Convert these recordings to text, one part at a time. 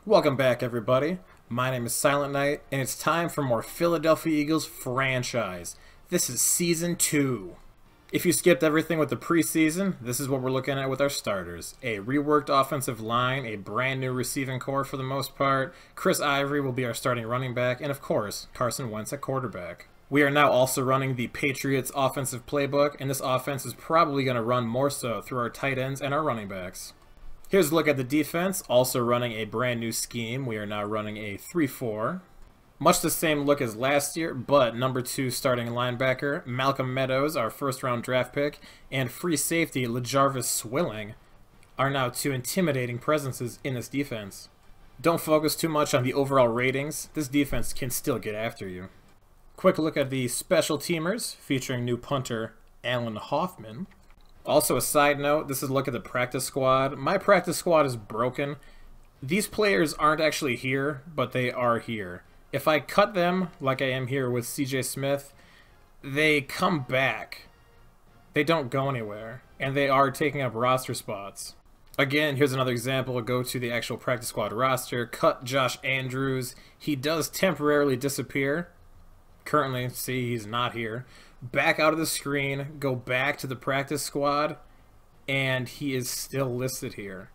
Welcome back, everybody. My name is Silent Knight, and it's time for more Philadelphia Eagles franchise. This is Season 2. If you skipped everything with the preseason, this is what we're looking at with our starters. A reworked offensive line, a brand new receiving core for the most part, Chris Ivory will be our starting running back, and of course, Carson Wentz at quarterback. We are now also running the Patriots offensive playbook, and this offense is probably going to run more so through our tight ends and our running backs. Here's a look at the defense, also running a brand new scheme. We are now running a 3-4. Much the same look as last year, but number 2 starting linebacker, Malcolm Meadows, our first round draft pick, and free safety, LaJarvis Swilling, are now 2 intimidating presences in this defense. Don't focus too much on the overall ratings. This defense can still get after you. Quick look at the special teamers, featuring new punter Alan Hoffman. Also, a side note, this is a look at the practice squad. My practice squad is broken. These players aren't actually here, but they are here. If I cut them, like I am here with CJ Smith, they come back. They don't go anywhere, and they are taking up roster spots. Again, here's another example. Go to the actual practice squad roster, cut Josh Andrews. He does temporarily disappear. Currently, see, he's not here. Back out of the screen, go back to the practice squad, and he is still listed here.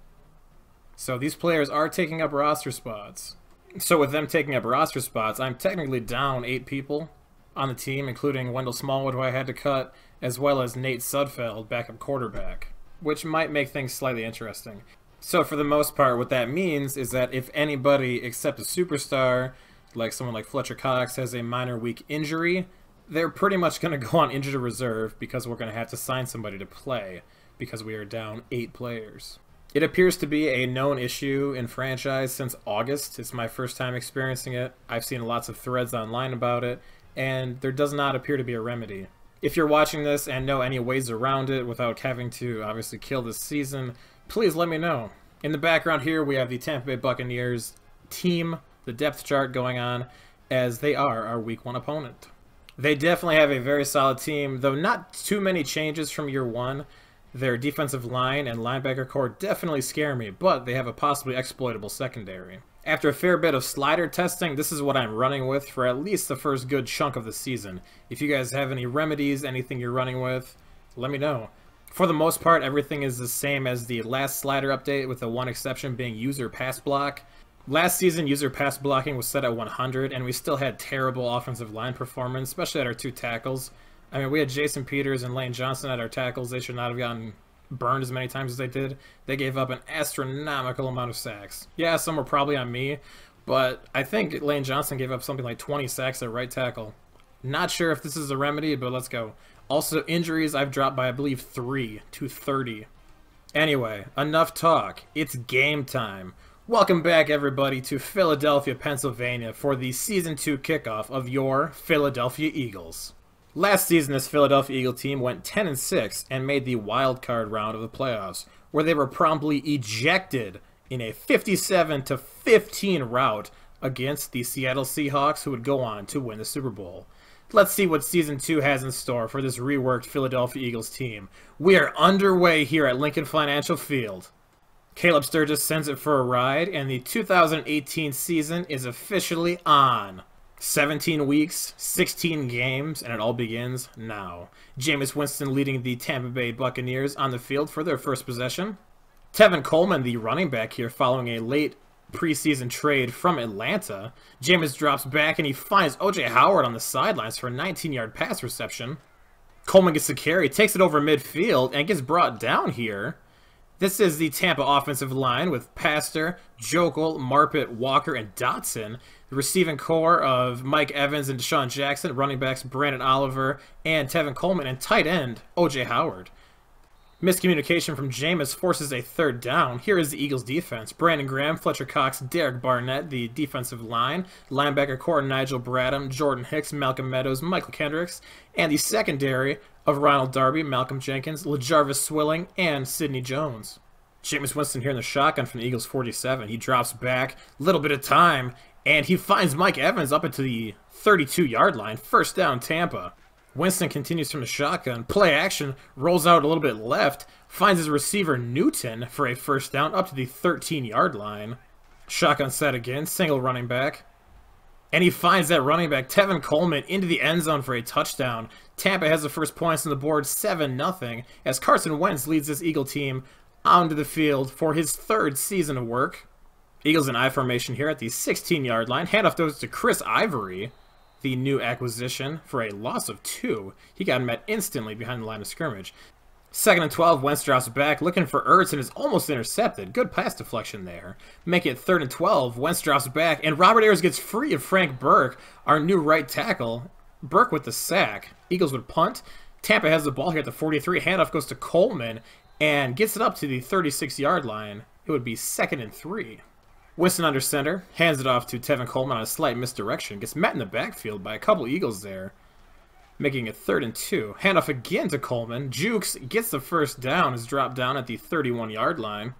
So these players are taking up roster spots. So with them taking up roster spots, I'm technically down 8 people on the team, including Wendell Smallwood, who I had to cut, as well as Nate Sudfeld, backup quarterback, which might make things slightly interesting. So for the most part, what that means is that if anybody except a superstar, like someone like Fletcher Cox, has a minor weak injury, they're pretty much going to go on injured reserve because we're going to have to sign somebody to play because we are down 8 players. It appears to be a known issue in franchise since August. It's my first time experiencing it. I've seen lots of threads online about it, and there does not appear to be a remedy. If you're watching this and know any ways around it without having to obviously kill this season, please let me know. In the background here, we have the Tampa Bay Buccaneers team, the depth chart going on, as they are our Week 1 opponent. They definitely have a very solid team, though not too many changes from year 1. Their defensive line and linebacker core definitely scare me, but they have a possibly exploitable secondary. After a fair bit of slider testing, this is what I'm running with for at least the first good chunk of the season. If you guys have any remedies, anything you're running with, let me know. For the most part, everything is the same as the last slider update, with the one exception being user pass block. Last season, user pass blocking was set at 100, and we still had terrible offensive line performance, especially at our 2 tackles. I mean, we had Jason Peters and Lane Johnson at our tackles. They should not have gotten burned as many times as they did. They gave up an astronomical amount of sacks. Yeah, some were probably on me, but I think Lane Johnson gave up something like 20 sacks at right tackle. Not sure if this is a remedy, but let's go. Also, injuries, I've dropped by, I believe, 3 to 30. Anyway, enough talk. It's game time. Welcome back, everybody, to Philadelphia, Pennsylvania for the Season 2 kickoff of your Philadelphia Eagles. Last season, this Philadelphia Eagle team went 10-6 and made the wild card round of the playoffs, where they were promptly ejected in a 57-15 rout against the Seattle Seahawks, who would go on to win the Super Bowl. Let's see what Season 2 has in store for this reworked Philadelphia Eagles team. We are underway here at Lincoln Financial Field. Caleb Sturgis sends it for a ride, and the 2018 season is officially on. 17 weeks, 16 games, and it all begins now. Jameis Winston leading the Tampa Bay Buccaneers on the field for their first possession. Tevin Coleman, the running back here, following a late preseason trade from Atlanta. Jameis drops back, and he finds O.J. Howard on the sidelines for a 19-yard pass reception. Coleman gets the carry, takes it over midfield, and gets brought down here. This is the Tampa offensive line with Pastor, Jokel, Marpet, Walker, and Dotson. The receiving core of Mike Evans and Deshaun Jackson, running backs Brandon Oliver and Tevin Coleman, and tight end O.J. Howard. Miscommunication from Jameis forces a 3rd down. Here is the Eagles defense. Brandon Graham, Fletcher Cox, Derek Barnett, the defensive line. Linebacker core Nigel Bradham, Jordan Hicks, Malcolm Meadows, Michael Kendricks. And the secondary of Ronald Darby, Malcolm Jenkins, LaJarvis Swilling, and Sidney Jones. Jameis Winston here in the shotgun from the Eagles 47. He drops back, little bit of time, and he finds Mike Evans up into the 32-yard line. First down, Tampa. Winston continues from the shotgun. Play action, rolls out a little bit left, finds his receiver Newton for a first down up to the 13-yard line. Shotgun set again, single running back. And he finds that running back, Tevin Coleman, into the end zone for a touchdown. Tampa has the first points on the board, 7-0, as Carson Wentz leads this Eagle team onto the field for his third season of work. Eagles in I formation here at the 16-yard line. Handoff goes to Chris Ivory, the new acquisition, for a loss of 2. He got met instantly behind the line of scrimmage. 2nd and 12, Wentz drops back, looking for Ertz, and is almost intercepted. Good pass deflection there. Make it 3rd and 12, Wentz drops back, and Robert Ayers gets free of Frank Burke, our new right tackle. Burke with the sack. Eagles would punt. Tampa has the ball here at the 43. Handoff goes to Coleman, and gets it up to the 36-yard line. It would be 2nd and 3. Winston under center, hands it off to Tevin Coleman on a slight misdirection. Gets met in the backfield by a couple Eagles there, making it 3rd and 2. Handoff again to Coleman. Jukes gets the first down, is dropped down at the 31-yard line.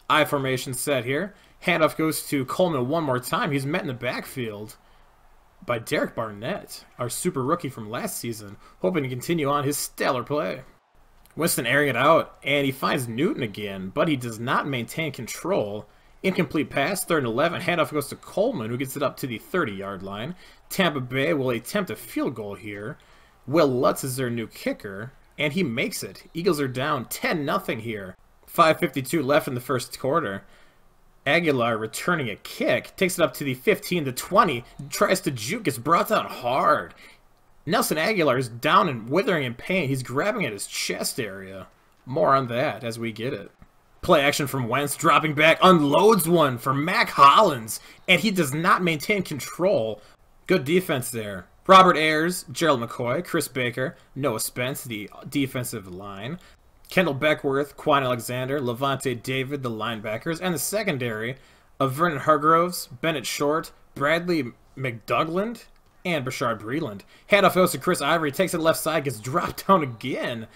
I formation set here. Handoff goes to Coleman one more time. He's met in the backfield by Derek Barnett, our super rookie from last season, hoping to continue on his stellar play. Winston airing it out, and he finds Newton again, but he does not maintain control. Incomplete pass, 3rd and 11. Handoff goes to Coleman, who gets it up to the 30-yard line. Tampa Bay will attempt a field goal here. Will Lutz is their new kicker, and he makes it. Eagles are down 10-0 here. 5:52 left in the first quarter. Aguilar returning a kick, takes it up to the 15-20, tries to juke, gets brought down hard. Nelson Aguilar is down and withering in pain. He's grabbing at his chest area. More on that as we get it. Play action from Wentz, dropping back, unloads one for Mac Hollins, and he does not maintain control. Good defense there. Robert Ayers, Gerald McCoy, Chris Baker, Noah Spence, the defensive line. Kendall Beckworth, Quan Alexander, Levante David, the linebackers, and the secondary of Vernon Hargroves, Bennett Short, Bradley McDougland, and Bashard Breeland. Handoff goes to Chris Ivory, takes it left side, gets dropped down again.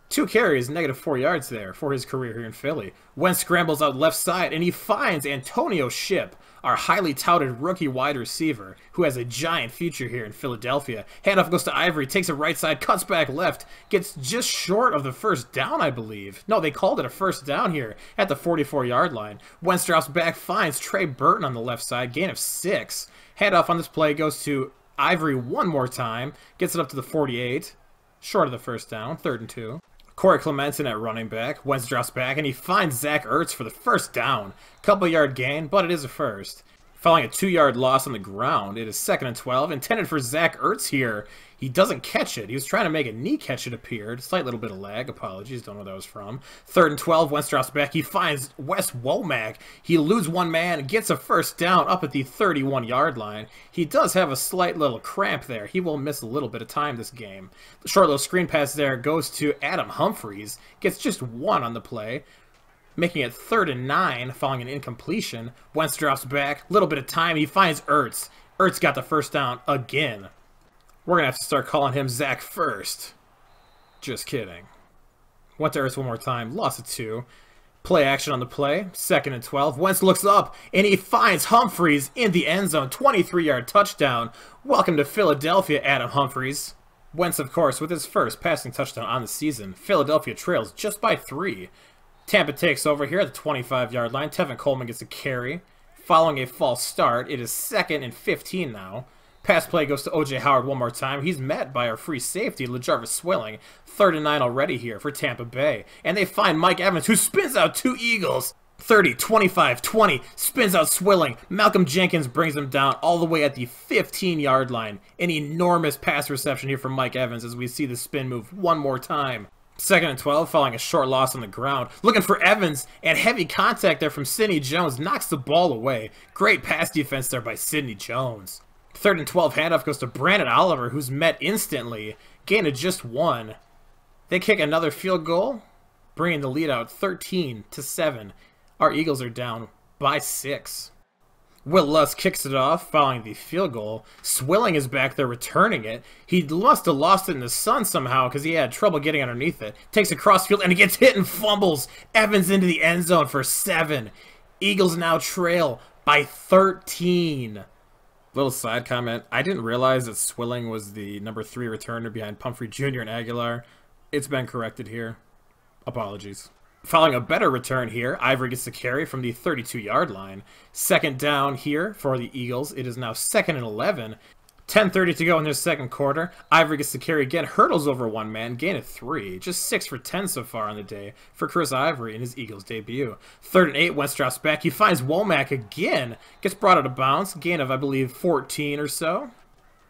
2 carries, -4 yards there for his career here in Philly. Wentz scrambles out left side, and he finds Antonio Ship, our highly touted rookie wide receiver, who has a giant future here in Philadelphia. Handoff goes to Ivory, takes it right side, cuts back left, gets just short of the first down, I believe. No, they called it a first down here at the 44-yard line. Wentz drops back, finds Trey Burton on the left side, gain of 6. Handoff on this play goes to Ivory one more time, gets it up to the 48, short of the first down, 3rd and 2. Corey Clementon at running back. Wentz drops back, and he finds Zach Ertz for the first down. Couple yard gain, but it is a first. Following a 2-yard loss on the ground, it is 2nd and 12, intended for Zach Ertz here. He doesn't catch it. He was trying to make a knee catch, it appeared. Slight little bit of lag. Apologies, don't know where that was from. 3rd and 12, Wentz drops back. He finds Wes Womack. He eludes one man, gets a first down up at the 31-yard line. He does have a slight little cramp there. He will miss a little bit of time this game. The short little screen pass there goes to Adam Humphries. Gets just 1 on the play, making it 3rd and 9 following an incompletion. Wentz drops back. Little bit of time. He finds Ertz. Ertz got the first down again. We're going to have to start calling him Zach first. Just kidding. Went to Ertz one more time. Lost it 2. Play action on the play. 2nd and 12. Wentz looks up, and he finds Humphries in the end zone. 23-yard touchdown. Welcome to Philadelphia, Adam Humphries. Wentz, of course, with his first passing touchdown on the season. Philadelphia trails just by 3. Tampa takes over here at the 25-yard line. Tevin Coleman gets a carry. Following a false start, it is 2nd and 15 now. Pass play goes to O.J. Howard one more time. He's met by our free safety, LaJarvis Swilling. 3rd and 9 already here for Tampa Bay. And they find Mike Evans, who spins out 2 Eagles. 30, 25, 20, spins out Swilling. Malcolm Jenkins brings him down all the way at the 15-yard line. An enormous pass reception here from Mike Evans as we see the spin move one more time. 2nd and 12, following a short loss on the ground. Looking for Evans, and heavy contact there from Sidney Jones. Knocks the ball away. Great pass defense there by Sidney Jones. 3rd and 12, handoff goes to Brandon Oliver, who's met instantly. Gain of just 1. They kick another field goal, bringing the lead out 13-7. Our Eagles are down by 6. Will Lutz kicks it off following the field goal. Swilling is back there returning it. He must have lost it in the sun somehow because he had trouble getting underneath it. Takes it cross field and he gets hit and fumbles. Evans into the end zone for 7. Eagles now trail by 13. Little side comment. I didn't realize that Swilling was the number 3 returner behind Pumphrey Jr. and Aguilar. It's been corrected here. Apologies. Following a better return here, Ivory gets the carry from the 32-yard line. Second down here for the Eagles. It is now 2nd and 11. 10:30 to go in their second quarter. Ivory gets the carry again, hurdles over one man, gain of 3. Just 6 for 10 so far on the day for Chris Ivory in his Eagles debut. 3rd and 8, Wentz drops back. He finds Womack again. Gets brought out of bounds. Gain of, I believe, 14 or so.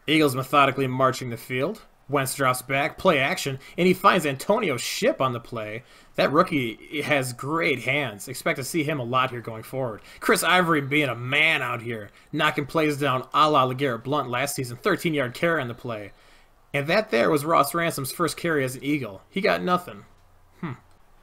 Eagles methodically marching the field. Wentz drops back, play action, and he finds Antonio Ship on the play. That rookie has great hands. Expect to see him a lot here going forward. Chris Ivory being a man out here, knocking plays down a la LeGarrette Blount last season. 13-yard carry on the play. And that there was Ross Ransom's first carry as an Eagle. He got nothing.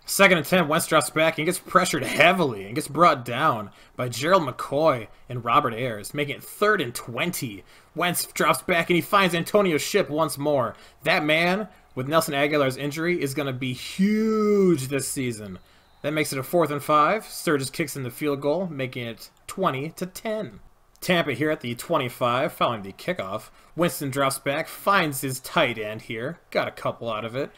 2nd and 10, Wentz drops back and gets pressured heavily and gets brought down by Gerald McCoy and Robert Ayers, making it 3rd and 20. Wentz drops back and he finds Antonio Ship once more. That man, with Nelson Aguilar's injury, is going to be huge this season. That makes it a 4th and 5. Sturgis kicks in the field goal, making it 20-10. Tampa here at the 25, following the kickoff. Winston drops back, finds his tight end here. Got a couple out of it.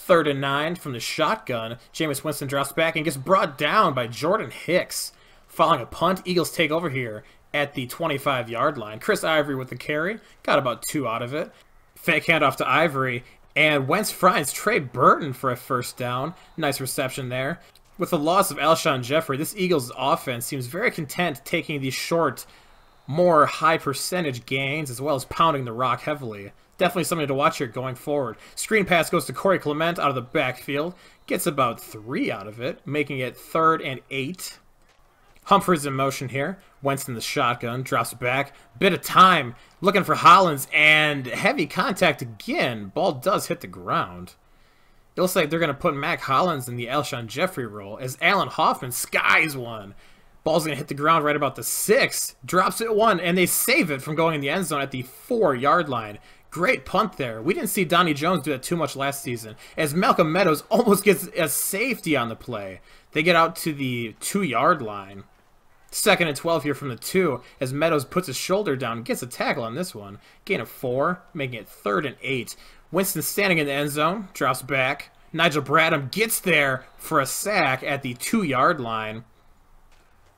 3rd and 9 from the shotgun. Jameis Winston drops back and gets brought down by Jordan Hicks. Following a punt, Eagles take over here at the 25-yard line. Chris Ivory with the carry. Got about 2 out of it. Fake handoff to Ivory. And Wentz finds Trey Burton for a first down. Nice reception there. With the loss of Alshon Jeffrey, this Eagles offense seems very content taking these short, more high percentage gains as well as pounding the rock heavily. Definitely something to watch here going forward. Screen pass goes to Corey Clement out of the backfield. Gets about 3 out of it, making it 3rd and 8. Humphries in motion here. Wentz in the shotgun, drops back. Bit of time, looking for Hollins, and heavy contact again. Ball does hit the ground. It looks like they're going to put Mac Hollins in the Alshon Jeffrey role as Alan Hoffman skies one. Ball's going to hit the ground right about the 6. Drops it 1, and they save it from going in the end zone at the 4-yard line. Great punt there. We didn't see Donnie Jones do that too much last season, as Malcolm Meadows almost gets a safety on the play. They get out to the 2-yard line. 2nd and 12 here from the 2, as Meadows puts his shoulder down and gets a tackle on this one. Gain of 4, making it 3rd and 8. Winston standing in the end zone, drops back. Nigel Bradham gets there for a sack at the 2-yard line.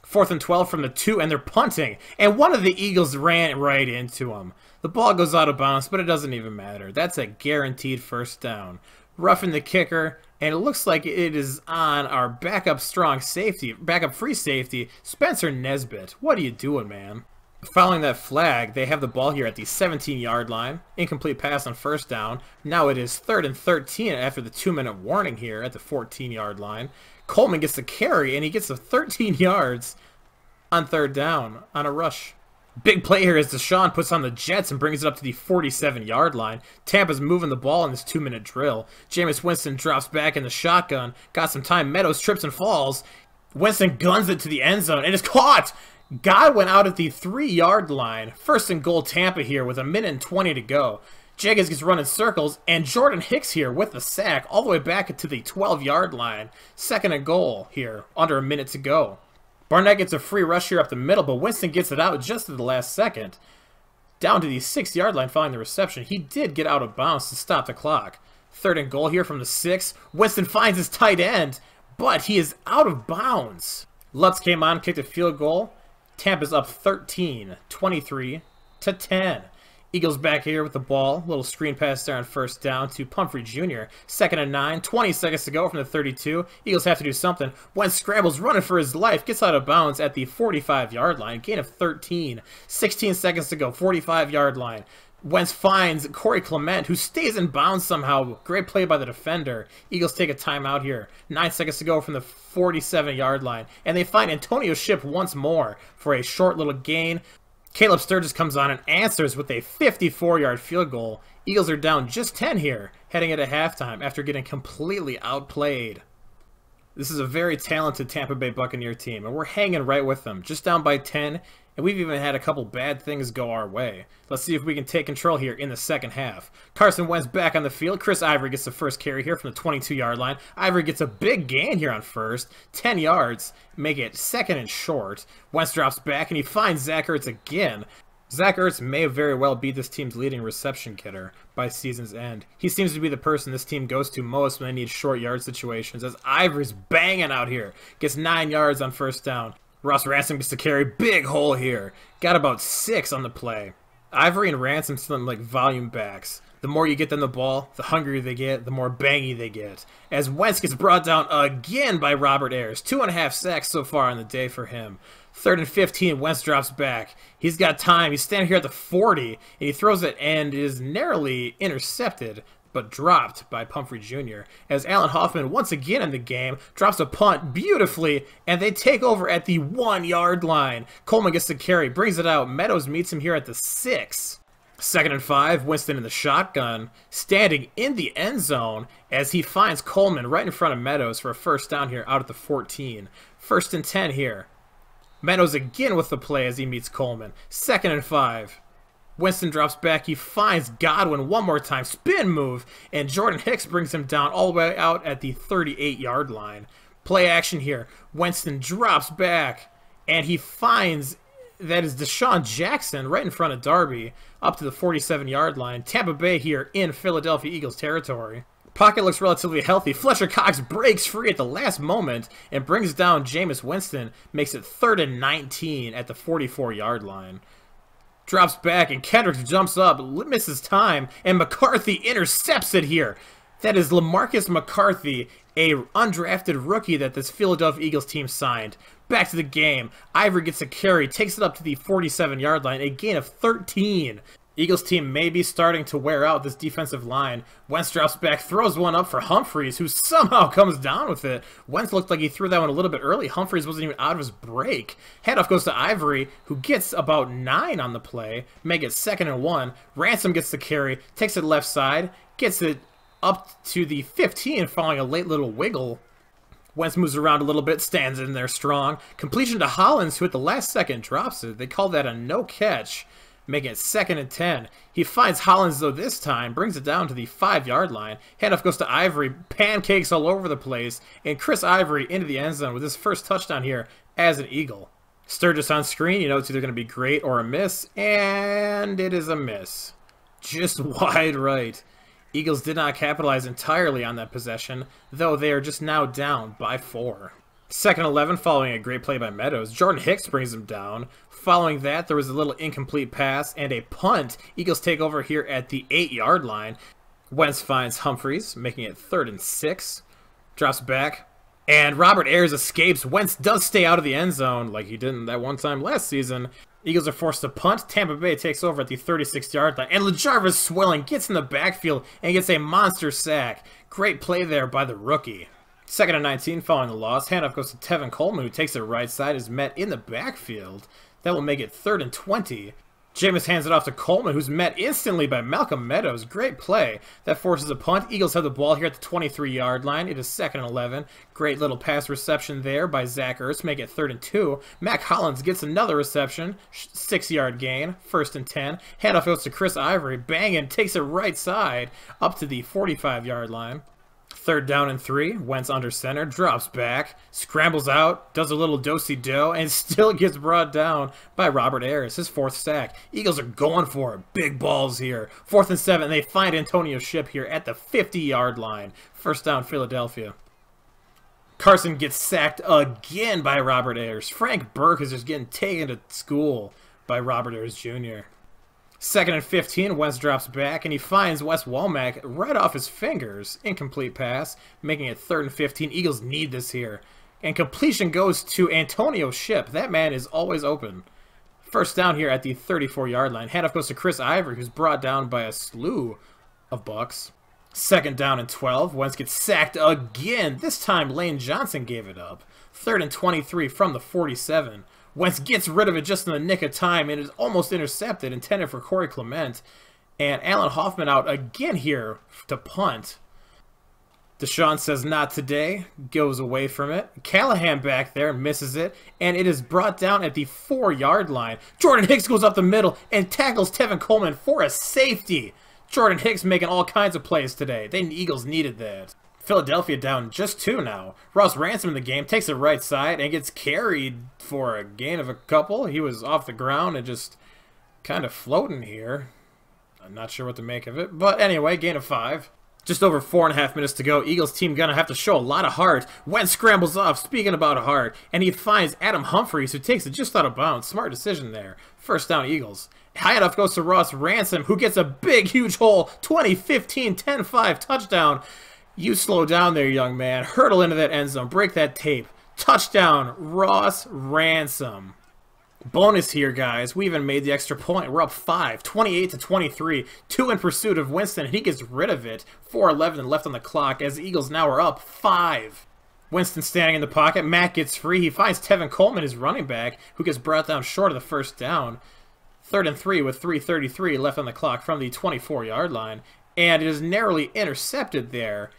4th and 12 from the 2, and they're punting. And one of the Eagles ran right into him. The ball goes out of bounds, but it doesn't even matter. That's a guaranteed first down. Roughing the kicker, and it looks like it is on our backup free safety, Spencer Nesbitt. What are you doing, man? Following that flag, they have the ball here at the 17-yard line. Incomplete pass on first down. Now it is 3rd and 13 after the 2-minute warning here at the 14-yard line. Coleman gets the carry, and he gets the 13 yards on 3rd down on a rush. Big play here as Deshaun puts on the Jets and brings it up to the 47-yard line. Tampa's moving the ball in this 2-minute drill. Jameis Winston drops back in the shotgun. Got some time. Meadows trips and falls. Winston guns it to the end zone and is caught. Godwin out at the 3-yard line. 1st and goal Tampa here with 1:20 to go. Jaggers gets run in circles, and Jordan Hicks here with the sack all the way back to the 12-yard line. 2nd and goal here, under a minute to go. Barnett gets a free rush here up the middle, but Winston gets it out just at the last second. Down to the 6-yard line following the reception. He did get out of bounds to stop the clock. 3rd and goal here from the 6. Winston finds his tight end, but he is out of bounds. Lutz came on, kicked a field goal. Tampa's up 13, 23-10. Eagles back here with the ball. Little screen pass there on first down to Pumphrey Jr. 2nd and 9, 20 seconds to go from the 32. Eagles have to do something. Wentz scrambles, running for his life. Gets out of bounds at the 45-yard line. Gain of 13. 16 seconds to go, 45-yard line. Wentz finds Corey Clement, who stays in bounds somehow. Great play by the defender. Eagles take a timeout here. 9 seconds to go from the 47-yard line. And they find Antonio Ship once more for a short little gain. Caleb Sturgis comes on and answers with a 54-yard field goal. Eagles are down just 10 here, heading into halftime after getting completely outplayed. This is a very talented Tampa Bay Buccaneer team, and we're hanging right with them, just down by 10, and we've even had a couple bad things go our way. Let's see if we can take control here in the second half. Carson Wentz back on the field. Chris Ivory gets the first carry here from the 22-yard line. Ivory gets a big gain here on first, 10 yards, make it 2nd and short. Wentz drops back, and he finds Zach Ertz again. Zach Ertz may very well be this team's leading reception getter by season's end. He seems to be the person this team goes to most when they need short yard situations, as Ivory's banging out here. Gets 9 yards on first down. Ross Ransom gets to carry. Big hole here. Got about 6 on the play. Ivory and Ransom sound like volume backs. The more you get them the ball, the hungrier they get, the more bangy they get. As Wentz gets brought down again by Robert Ayers. 2.5 sacks so far on the day for him. 3rd and 15, Wentz drops back. He's got time. He's standing here at the 40, and he throws it and is narrowly intercepted, but dropped by Pumphrey Jr. As Alan Hoffman, once again in the game, drops a punt beautifully, and they take over at the 1-yard line. Coleman gets the carry, brings it out. Meadows meets him here at the 6. 2nd and 5, Winston in the shotgun, standing in the end zone as he finds Coleman right in front of Meadows for a first down here out at the 14. 1st and 10 here. Meadows again with the play as he meets Coleman. 2nd and 5. Winston drops back. He finds Godwin one more time. Spin move. And Jordan Hicks brings him down all the way out at the 38-yard line. Play action here. Winston drops back. And he finds that is Deshaun Jackson right in front of Darby up to the 47-yard line. Tampa Bay here in Philadelphia Eagles territory. Pocket looks relatively healthy. Fletcher Cox breaks free at the last moment and brings down Jameis Winston. Makes it 3rd and 19 at the 44-yard line. Drops back and Kendricks jumps up, misses time, and McCarthy intercepts it here. That is LaMarcus McCarthy, a undrafted rookie that this Philadelphia Eagles team signed. Back to the game. Ivory gets a carry, takes it up to the 47-yard line, a gain of 13. Eagles team may be starting to wear out this defensive line. Wentz drops back, throws one up for Humphries, who somehow comes down with it. Wentz looked like he threw that one a little bit early. Humphries wasn't even out of his break. Handoff goes to Ivory, who gets about 9 on the play. Make it 2nd and 1. Ransom gets the carry, takes it left side, gets it up to the 15 following a late little wiggle. Wentz moves around a little bit, stands in there strong. Completion to Hollins, who at the last second drops it. They call that a no catch, making it 2nd and 10. He finds Hollins, though, this time, brings it down to the 5-yard line. Handoff goes to Ivory, pancakes all over the place, and Chris Ivory into the end zone with his first touchdown here as an Eagle. Sturgis on screen, you know it's either going to be great or a miss, and it is a miss. Just wide right. Eagles did not capitalize entirely on that possession, though they are just now down by 4. 2nd and 11 following a great play by Meadows. Jordan Hicks brings him down. Following that, there was a little incomplete pass and a punt. Eagles take over here at the 8-yard line. Wentz finds Humphries, making it 3rd and 6. Drops back. And Robert Ayers escapes. Wentz does stay out of the end zone like he did that one time last season. Eagles are forced to punt. Tampa Bay takes over at the 36-yard line. And LaJarvis Swilling gets in the backfield and gets a monster sack. Great play there by the rookie. 2nd and 19 following the loss. Handoff goes to Tevin Coleman, who takes it right side, is met in the backfield. That will make it 3rd and 20. Jameis hands it off to Coleman, who's met instantly by Malcolm Meadows. Great play. That forces a punt. Eagles have the ball here at the 23-yard line. It is 2nd and 11. Great little pass reception there by Zach Ertz. Make it 3rd and 2. Mac Hollins gets another reception. 6-yard gain. 1st and 10. Handoff goes to Chris Ivory. Banging. Takes it right side up to the 45-yard line. 3rd down and 3. Wentz under center, drops back, scrambles out, does a little do-si-do, and still gets brought down by Robert Ayers, his 4th sack. Eagles are going for it. Big balls here. 4th and 7. They find Antonio Shipp here at the 50-yard line. 1st down, Philadelphia. Carson gets sacked again by Robert Ayers. Frank Burke is just getting taken to school by Robert Ayers Jr. 2nd and 15, Wentz drops back, and he finds Wes Womack right off his fingers. Incomplete pass, making it 3rd and 15. Eagles need this here. And completion goes to Antonio Shipp. That man is always open. 1st down here at the 34-yard line. Handoff goes to Chris Ivory, who's brought down by a slew of Bucks. 2nd down and 12. Wentz gets sacked again. This time, Lane Johnson gave it up. 3rd and 23 from the 47. Wentz gets rid of it just in the nick of time and is almost intercepted, intended for Corey Clement. And Alan Hoffman out again here to punt. Deshaun says not today, goes away from it. Callahan back there, misses it, and it is brought down at the 4-yard line. Jordan Hicks goes up the middle and tackles Tevin Coleman for a safety. Jordan Hicks making all kinds of plays today. The Eagles needed that. Philadelphia down just 2 now. Ross Ransom in the game, takes it right side and gets carried for a gain of a couple. He was off the ground and just kind of floating here. I'm not sure what to make of it. But anyway, gain of 5. Just over 4.5 minutes to go. Eagles team gonna have to show a lot of heart. Wentz scrambles off, speaking about heart, and he finds Adam Humphries, who takes it just out of bounds. Smart decision there. First down, Eagles. High enough goes to Ross Ransom, who gets a big, huge hole. 20-15, 10-5 touchdown. You slow down there, young man. Hurdle into that end zone. Break that tape. Touchdown, Ross Ransom. Bonus here, guys. We even made the extra point. We're up 5, 28-23. 2 in pursuit of Winston, and he gets rid of it. 4:11 left on the clock as the Eagles now are up 5. Winston standing in the pocket. Matt gets free. He finds Tevin Coleman, his running back, who gets brought down short of the first down. 3rd and 3 with 3:33 left on the clock from the 24-yard line. And it is narrowly intercepted there.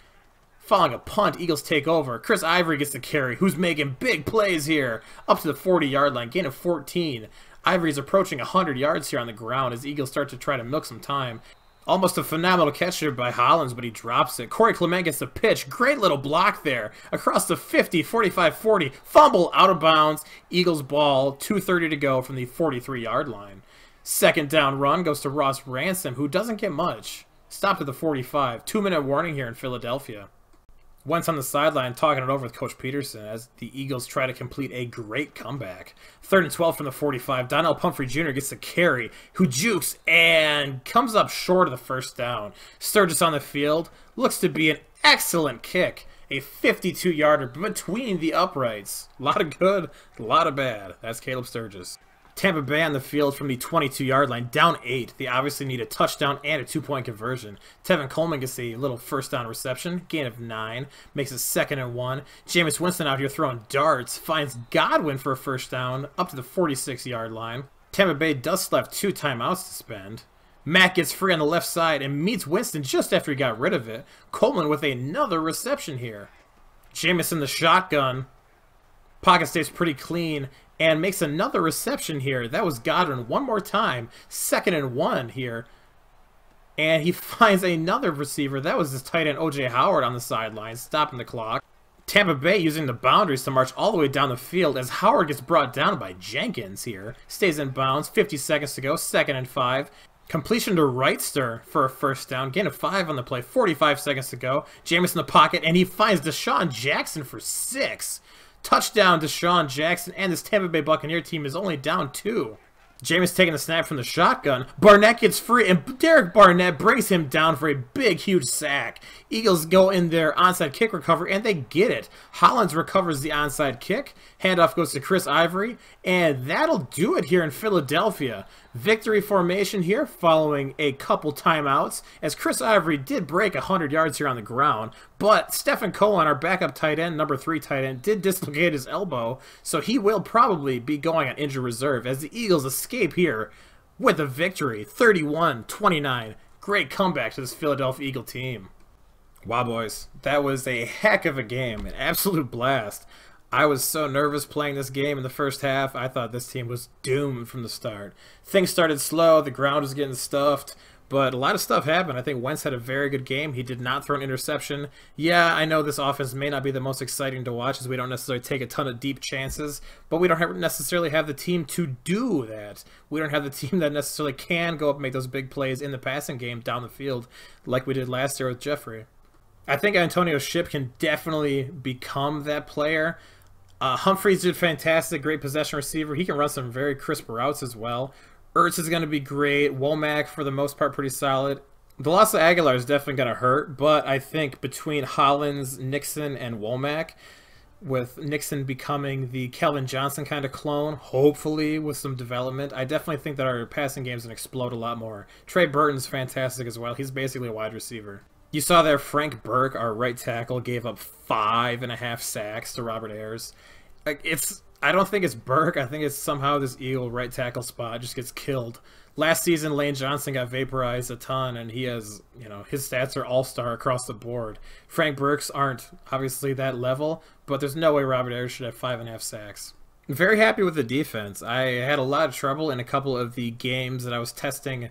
Following a punt, Eagles take over. Chris Ivory gets the carry, who's making big plays here. Up to the 40-yard line, gain of 14. Ivory's approaching 100 yards here on the ground as Eagles start to try to milk some time. Almost a phenomenal catch here by Hollins, but he drops it. Corey Clement gets the pitch. Great little block there. Across the 50, 45-40. Fumble out of bounds. Eagles ball, 2:30 to go from the 43-yard line. Second down run goes to Ross Ransom, who doesn't get much. Stopped at the 45. 2-minute warning here in Philadelphia. Wentz on the sideline talking it over with Coach Peterson as the Eagles try to complete a great comeback. 3rd and 12 from the 45. Donnell Pumphrey Jr. gets the carry, who jukes and comes up short of the first down. Sturgis on the field. Looks to be an excellent kick. A 52-yarder between the uprights. A lot of good, a lot of bad. That's Caleb Sturgis. Tampa Bay on the field from the 22-yard line, down 8. They obviously need a touchdown and a 2-point conversion. Tevin Coleman gets a little first down reception, gain of 9, makes it 2nd and 1. Jameis Winston out here throwing darts, finds Godwin for a first down up to the 46-yard line. Tampa Bay does still have 2 timeouts to spend. Matt gets free on the left side and meets Winston just after he got rid of it. Coleman with another reception here. Jameis in the shotgun. Pocket stays pretty clean and makes another reception here. That was Godwin one more time. 2nd and 1 here. And he finds another receiver. That was his tight end O.J. Howard on the sideline, stopping the clock. Tampa Bay using the boundaries to march all the way down the field as Howard gets brought down by Jenkins here. Stays in bounds. 50 seconds to go. 2nd and 5. Completion to Wrightster for a first down. Gain of 5 on the play. 45 seconds to go. Jameis in the pocket, and he finds Deshaun Jackson for 6. Touchdown Deshaun Jackson, and this Tampa Bay Buccaneer team is only down 2. Jameis taking the snap from the shotgun. Barnett gets free, and Derek Barnett brings him down for a big, huge sack. Eagles go in their onside kick recovery, and they get it. Hollins recovers the onside kick. Handoff goes to Chris Ivory, and that'll do it here in Philadelphia. Victory formation here following a couple timeouts, as Chris Ivory did break 100 yards here on the ground, but Stephen Cohen, our backup tight end, number 3 tight end, did dislocate his elbow, so he will probably be going on injured reserve as the Eagles escape here with a victory, 31-29. Great comeback to this Philadelphia Eagle team. Wow, boys, that was a heck of a game, an absolute blast. I was so nervous playing this game in the first half. I thought this team was doomed from the start. Things started slow, the ground was getting stuffed, but a lot of stuff happened. I think Wentz had a very good game. He did not throw an interception. Yeah, I know this offense may not be the most exciting to watch as we don't necessarily take a ton of deep chances, but we don't necessarily have the team to do that. We don't have the team that necessarily can go up and make those big plays in the passing game down the field like we did last year with Jeffrey. I think Antonio Shipp can definitely become that player. Humphries did fantastic, great possession receiver. He can run some very crisp routes as well. Ertz is going to be great. Womack, for the most part, pretty solid. The loss of Aguilar is definitely going to hurt, but I think between Hollins, Nixon, and Womack, with Nixon becoming the Kelvin Johnson kind of clone, hopefully with some development, I definitely think that our passing game is going to explode a lot more. Trey Burton's fantastic as well. He's basically a wide receiver. You saw there Frank Burke, our right tackle, gave up 5.5 sacks to Robert Ayers. I don't think it's Burke. I think it's somehow this Eagle right tackle spot just gets killed. Last season, Lane Johnson got vaporized a ton, and he has, his stats are all-star across the board. Frank Burke's aren't obviously that level, but there's no way Robert Ayers should have 5.5 sacks. I'm very happy with the defense. I had a lot of trouble in a couple of the games that I was testing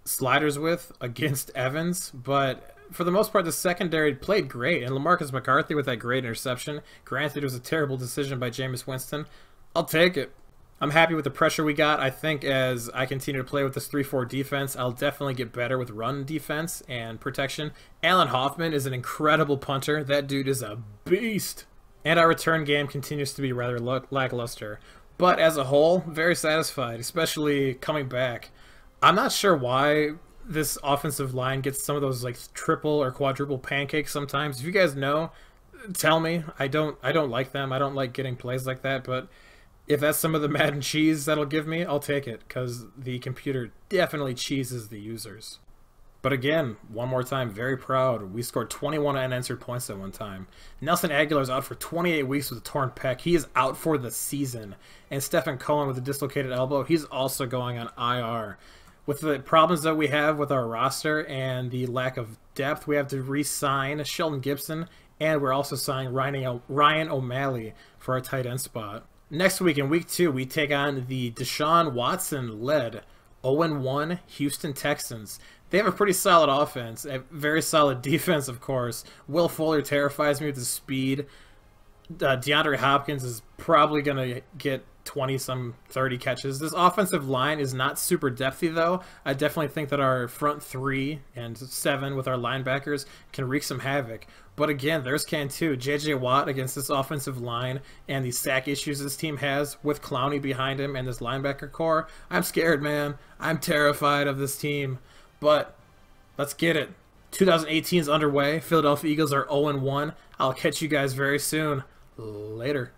sliders with against Evans, but for the most part, the secondary played great, and LaMarcus McCarthy with that great interception. Granted, it was a terrible decision by Jameis Winston. I'll take it. I'm happy with the pressure we got. I think as I continue to play with this 3-4 defense, I'll definitely get better with run defense and protection. Alan Hoffman is an incredible punter. That dude is a beast. And our return game continues to be rather lackluster. But as a whole, very satisfied, especially coming back. I'm not sure why this offensive line gets some of those like triple or quadruple pancakes sometimes. If you guys know, tell me. I don't like them. I don't like getting plays like that, but if that's some of the Madden cheese that'll give me, I'll take it, because the computer definitely cheeses the users. But again, one more time, very proud. We scored 21 unanswered points at one time. Nelson Aguilar's out for 28 weeks with a torn pec. He is out for the season. And Stephen Cohen with a dislocated elbow, he's also going on IR. With the problems that we have with our roster and the lack of depth, we have to re-sign Sheldon Gibson, and we're also signing Ryan O'Malley for our tight end spot. Next week, in week 2, we take on the Deshaun Watson-led 0-1 Houston Texans. They have a pretty solid offense, a very solid defense, of course. Will Fuller terrifies me with his speed. DeAndre Hopkins is probably going to get 20-some 30 catches. This offensive line is not super depthy, though. I definitely think that our front 3 and 7 with our linebackers can wreak some havoc. But again, there's Can too. J.J. Watt against this offensive line and the sack issues this team has with Clowney behind him and this linebacker core. I'm scared, man. I'm terrified of this team. But let's get it. 2018 is underway. Philadelphia Eagles are 0-1. I'll catch you guys very soon. Later.